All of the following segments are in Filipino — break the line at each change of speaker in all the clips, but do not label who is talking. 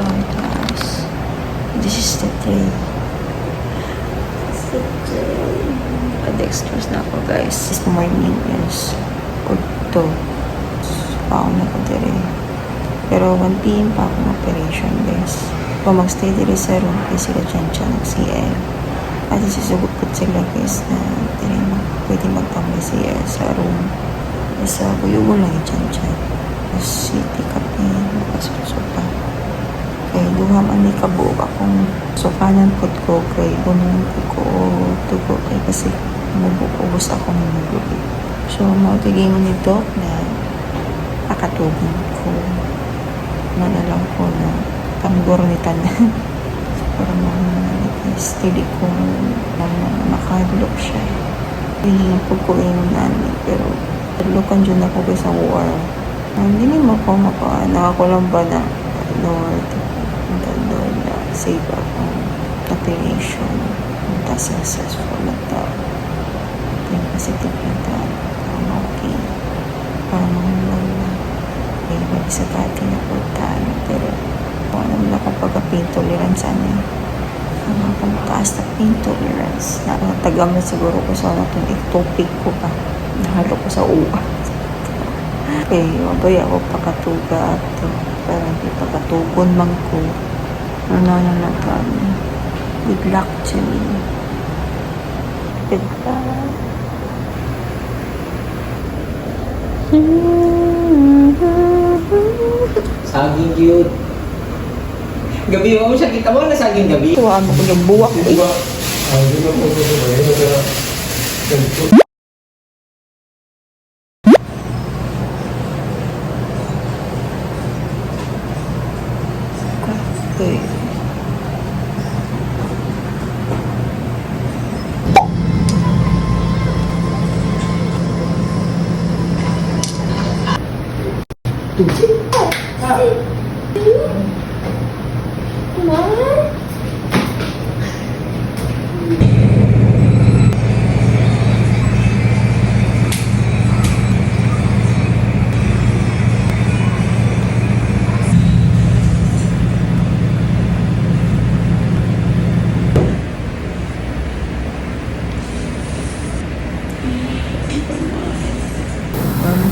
ito. Tapos, this is the tray. Dextrose na ako, guys. This morning is to paano na ko dire. Pero 1 p.m. pa ako ng operation, guys. Kung magstay dire sa room, kasi sila dyan nag-CL. At sisugot po sila, guys, na dire pwede magtambay siya sa room. Sa buyugon lang dyan. Tapos city kape, makasuso pa. Kaya duhaman ni kabuok akong sofanan po ko, kaya bunong ko tugo, kaya kasi mabukubos ako ng magulit. So, mautigin mo ni Doc na akatugon ko. Manalang ko na tanggor ni tanan. Para mga steady ko na makadulok siya. Hingin po ko yung nani, pero talukan dyan ako sa war. Hindi mo ko nakako lang ba na Lord, doon na save akong operation. Punta successful na tao. Yung positive na tao. Okay. Parang lang na may mag-isa pati na po tayo. Pero kung alam na kapag pain tolerance ano ang akong taas na pain tolerance. Nakatagam na siguro ko sa itong topic ko pa. Nahalo ko sa uwa. Okay, mabay ako pakatuga ato. Para hindi pakatugon man ko. Ano na kami. Good luck to me. Goodbye.
Saging cute. Gabi mo siya, kita mo na saging gabi.
Ito, ano ko yung buwak eh. Okay.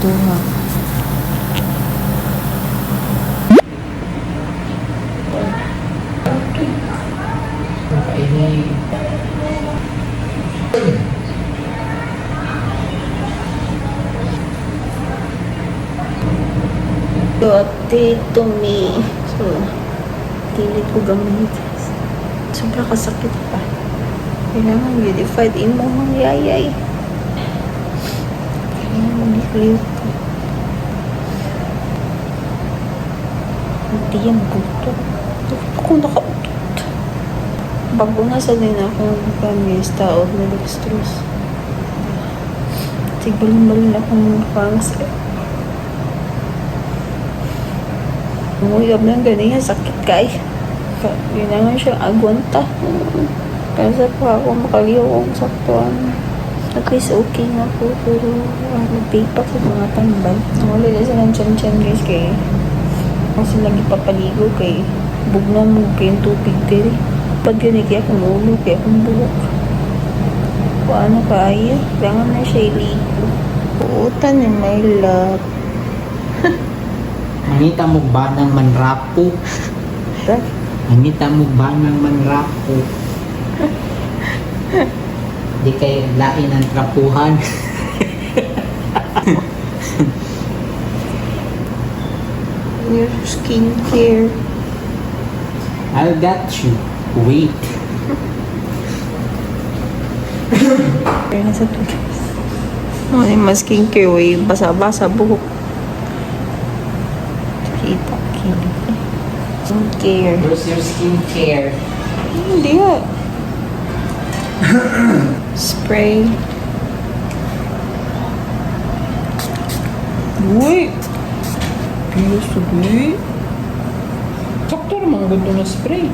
Duha. Update to me. So, tilit ko gamit. Sobra kasakit pa. Kailangan unified imo mga yayay. Clear ko. Hindi yan buto. Ako nakautot. Bago na sa din akong promise taod na dextrose. Tigbalong-balong akong pangas. Umuyab ng ganyan. Sakit kay. Kailangan siyang agwanta. Kasi pa ako makaliw akong saktuan. At least okay na po, pero nagpipak sa mga tambal. Wala na silang tiyan-tiyan guys kay kasi lagi papaligo kay bugna mo kayong tubig diri. Pag yun kaya akong ulo, kaya akong buhok. Paano kaya? Kailangan na siya iligo. Puutan ni my love.
Mangita mo ba ng manrapo? Mangita mo ba ng manrapo? Di kayo lain ang trapuhan.
Your skincare.
I got you. Wait.
Kaya nasa tubig. Oh, yung mas skincare way. Basa-basa buhok. Kita. Skincare.
Where's your skincare?
Hindi nga. Spray. Uy! Piyos sabi. Sakto naman ganito na spray.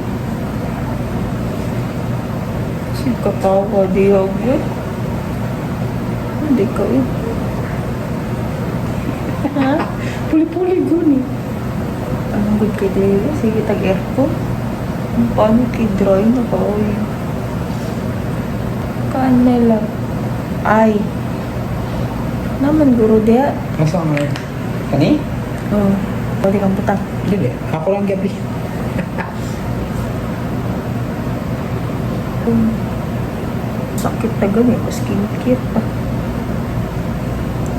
Kasi katawa di ako. Hindi ka eh. Ha? Puli-puli guni. Anong good kay Dre? Sige, tag-aircon. Paano kay dry na pa? Uy. Kanela. Ay. Naman, guro diya.
Nasa nga yun? Kani?
Oo. Pwede kang putak.
Hindi. Ako lang gabi.
Sakit na gani. Skincare pa.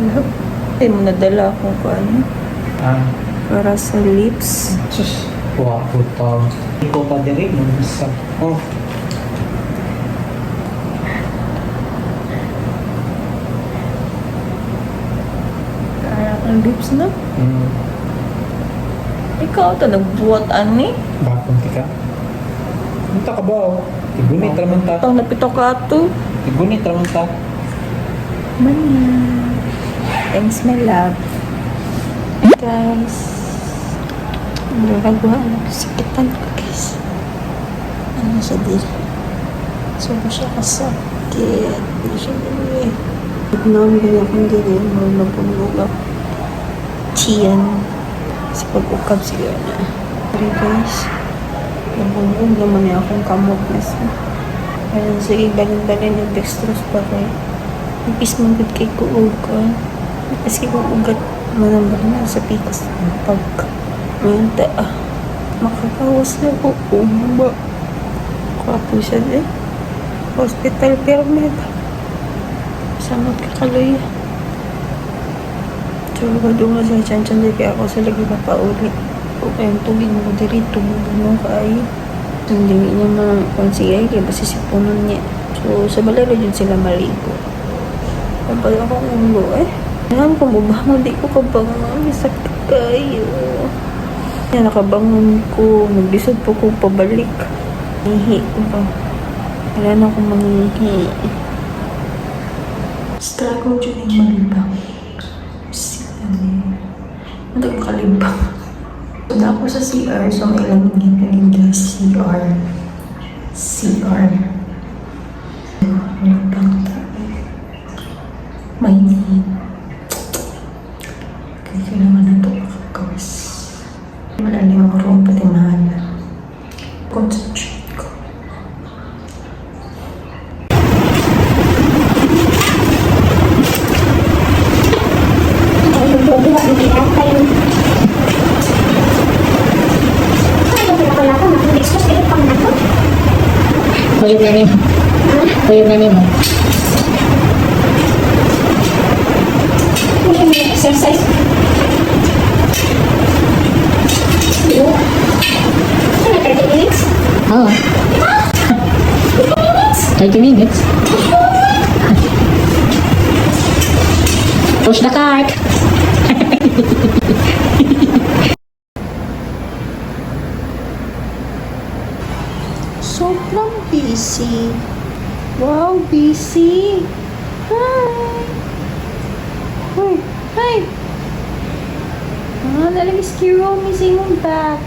Alam. Hindi mo nadala kung paano.
Ah.
Para sa lips.
Sus. Wah, utang. Ikaw pa din rin. Oh.
Kaya ang lips na.
Hmm.
Ikaw ito nagbuhat ani.
Bakong tika. Punta ka ba oh? Tigunit raman ta.
Itong napito ka ito.
Tigunit raman ta.
Manya. Thanks my love. Guys. Nagagawa na. Sakitan ko guys. Ano siya din? So ba siya kasakit? Hindi siya din. Nagnamin ganyan akong ganyan. Marunong napunog ako. Tiyan. Sa pag-ukab siya na. Sorry guys. Napunog naman niya akong kamot na sa. Kaya sige, balin-balin yung dextrose pa kayo. Ipis mong good kay kuog ka. Kasi kung ugat manambal na sa pikas ng pag manta makakawas na po umba kapo siya din hospital pero med samot kakaloy so doon nga siya chan di kaya ako sa lagi papauli o kayong tubig mo diri tumubo mo kaayo hindi niya makonsiya kaya basi sipunan niya so sa balero dyan sila maligo kapag ako ulo alam ko bubangon, di ko kabangon. Sakit kayo. Yan, nakabangon ko. Naglisod po ko pabalik. Hihi ko ba? Wala na akong mangihi. Struggle dyan yung malibang. Hindi ko makalibang. Punta ako sa CR, so may lang yung CR. CR. Malibang tayo. Mainit. Kailangan na ito makagawas. Malalim ang room, pati mahal. Concentrate ko.
Pwede na rin. Pwede na rin.
Exercise. Ano, 30 minutes?
Oh. 30 minutes. Push the cart.
Sobrang busy. Wow, busy. Hi. Hi. Hi. Ah, nalagis kay Romy sa iyong back.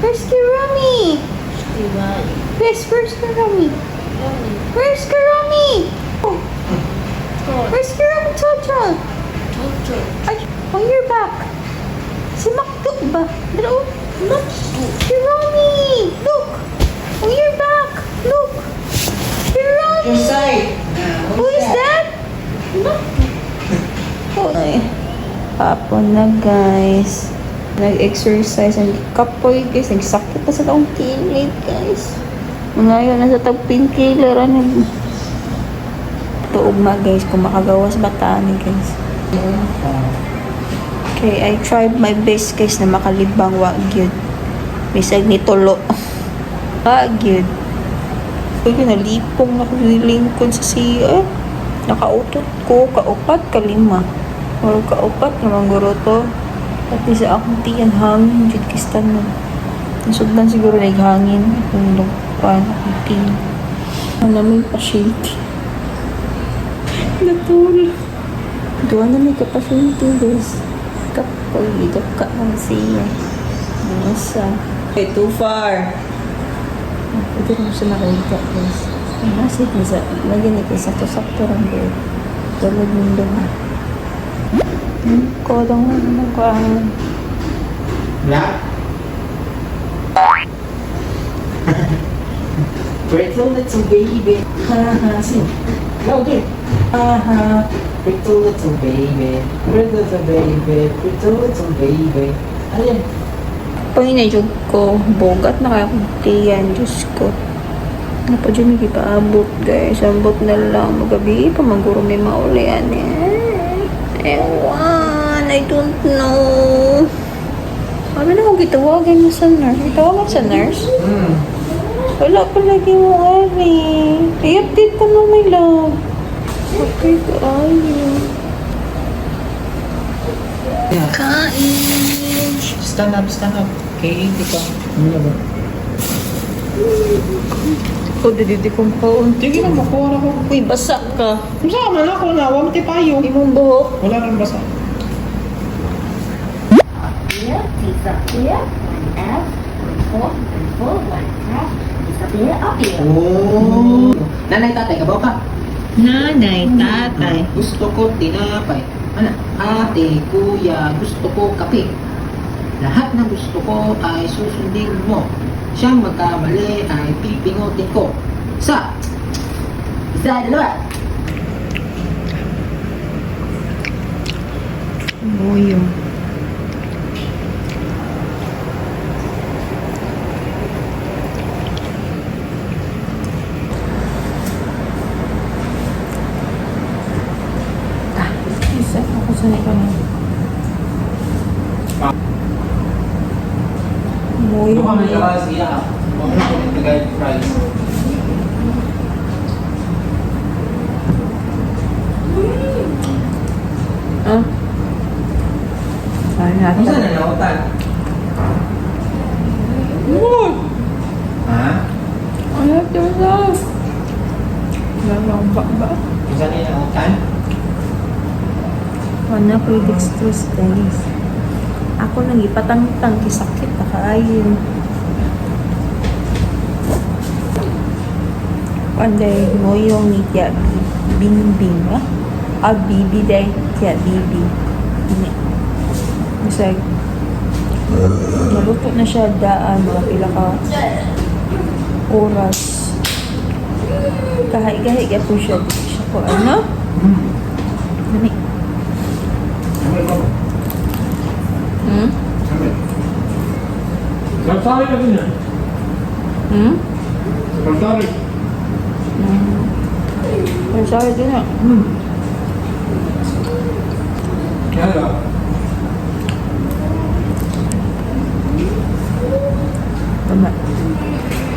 Where's kay Romy? Yes, where's kay Romy? Where's kay Romy? Oh. Where's kay Romy, Chocho? Ay, on your back. Si Maktuk ba? Dalo. Maktuk. Kay Romy. Look. On your back. Look. Kay Romy. Who is that? Oh, ay. Hapon na guys. Nag-exercise. Ang kapoy guys. Nagsakit na sa taong kilid guys. Ngayon nasa tag painkiller. Tuugma guys. Kung makagawas bataan guys. Okay, I tried my best guys na makalibang wagyud. Bisag ni tulo. Wagyud. Kaya nalipong ako nilingkod sa CR. Nakautot ko, kaupat, kalima. Or kaupat naman guro to. At isa akong tiyan hangin, jud kistan na. Nasugdan siguro naghangin. Kung lugpan akong tiyan. Ano may pasyente. Natulog. Doon na may kapasyente guys. Kapoy, ligap ka ng siya. Nasa. Okay, too far. Pwede rin siya nakita guys. Ang hasit niya sa, nagyan ito sakto-sakto rin guys. Tulog mundo na. Kodong naman ko ang
Black? Pretty little baby. Haha, sing. Louder. Haha. Pretty little baby. Pretty little baby. Pretty little baby. Ano yan?
Panginayog ko, bogat na kaya kong tiyan, Diyos ko. Ano pa dyan may paabot, guys. Ambot na lang. Magabi pa, maguro may maulian eh. Ewan, I don't know. Ano na kung gitawagan mo sa nurse? Gitawagan sa nurse? Wala pa lagi mo, Ari. I-update pa mo, my love. Okay, kayo.
Yeah.
Kain.
Stand up, stand up. K80 ka. Ano ba?
O, didi kong paon.
Sige na, makuha ako.
Uy, basa ka.
Saan man ako na? Huwag mo tayo.
Imong buhok.
Wala nang basa.
Here, disappear, and F, and 4, 1, tap, disappear, appear.
Oh. Nanay, tatay, kabaw ka.
Nanay, tatay.
Gusto ko tinapay. Ano? Ate, kuya, gusto ko kape. Lahat ng gusto ko ay susundin mo. Siyang magkamali ay pipingutin ko. Isa, dalawa.
Boyo. Isa, ako sanay ka na. Boyo.
siya. Huwag mo nagtagay price.
Ah? Ay, natin.
Kung saan na nautan? Ha?
Ay, natin na. Lalamba ba?
Kung saan na nautan?
Wala ko yung dextrose, guys. Ako nang ipatang-tang kisakit na kaayon. Panday mo yung ni Tia Bingbing, ha? Ah, Bibi day, Tia Bibi. Ini. Masag. Naluto na siya daan, mga pila ka oras. Kahay-kahay ka po siya. Siya po, ano? Nami. Hmm?
Kalsari ka din yan.
Hmm?
Kalsari.
Ay, sorry din na.
Kaya lang.
Tama.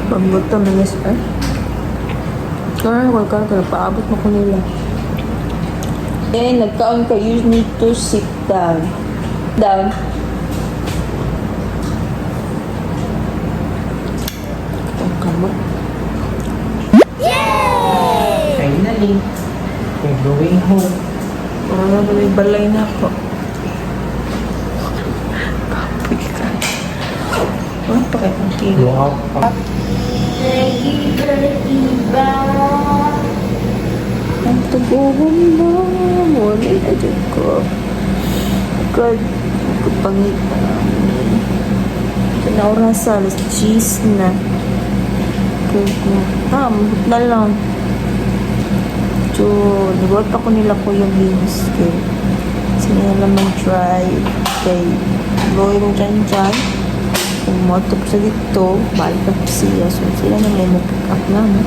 Pagbuto na yes, eh. Kaya paabot mo ko nila. Eh, nagkaon ka, you need to sit down. Down. Ang kamot.
Finally, we're going home.
Parang na may balay na ako. Papoy ka. Ano pa kayo ang kilo?
Wow.
Ang tubuhon na. Wala na dyan ko. God. Pangit pa namin. Ito na oras alas 10 na. Mabut na lang. So, nag-work ako nila ko yung beans. Kaya, sila naman try. Kay, loy mo dyan. Kung mo ito sa dito, balik na po siya. So, sila na may pick up namin.